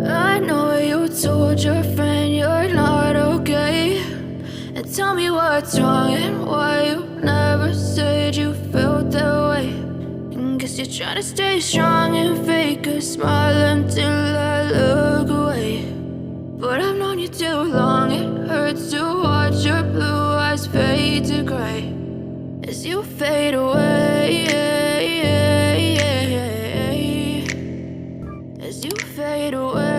I know you told your friend you're not okay, and tell me what's wrong and why you never said you felt that way. And guess you're trying to stay strong and fake a smile until I look away. But I've known you too long, it hurts to watch your blue eyes fade to gray as you fade away, as you fade away.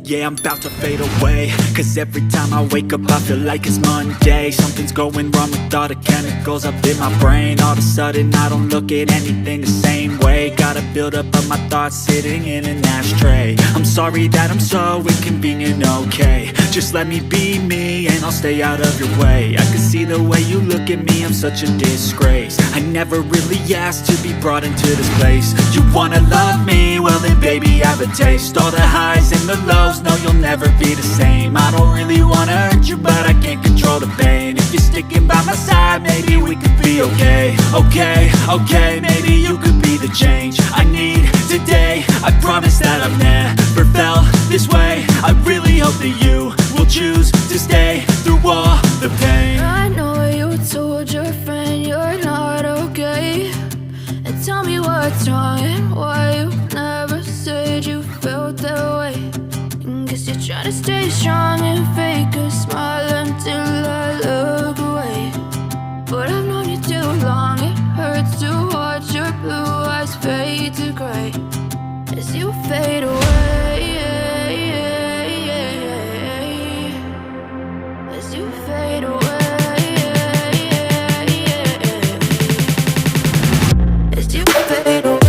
Yeah, I'm about to fade away, cause every time I wake up I feel like it's Monday. Something's going wrong with all the chemicals up in my brain. All of a sudden I don't look at anything the same way. Got a buildup of my thoughts sitting in an ashtray. I'm sorry that I'm so inconvenient, okay. Just let me be me and I'll stay out of your way. I can see the way you look at me, I'm such a disgrace. I never really asked to be brought into this place. You wanna love me? Well then baby I have a taste. All the highs and the lows, no you'll never be the same. I don't really wanna hurt you but I can't control the pain. If you're sticking by my side maybe we could be okay. Okay, maybe you could be the change I need today. I promise that I've never felt this way. I really hope that you will choose to stay through all the pain. I know you told your friend you're not okay, and tell me what's wrong and why you never said you felt that way. And guess you're trying to stay strong and fake a smile until I look away. But I've known you too long, it hurts to watch your blue eyes fade to gray as you fade away, as you fade away, as you fade away.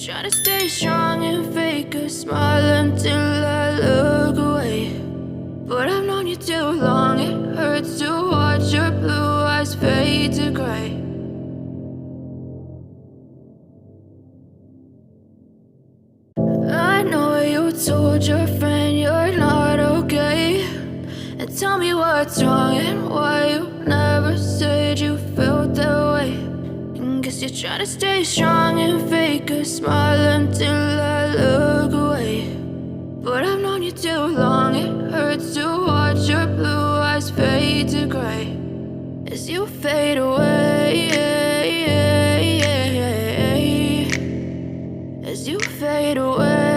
Trying to stay strong and fake a smile until I look away. But I've known you too long, it hurts to watch your blue eyes fade to gray. I know you told your friend you're not okay, and tell me what's wrong and why you never said you felt that way. Guess you're trying to stay strong and fake a smile until I look away. But I've known you too long, it hurts to watch your blue eyes fade to gray as you fade away, as you fade away.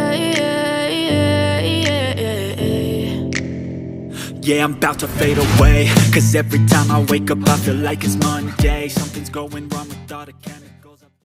Yeah, I'm about to fade away, cause every time I wake up I feel like it's Monday. Something's going wrong with all the chemicals.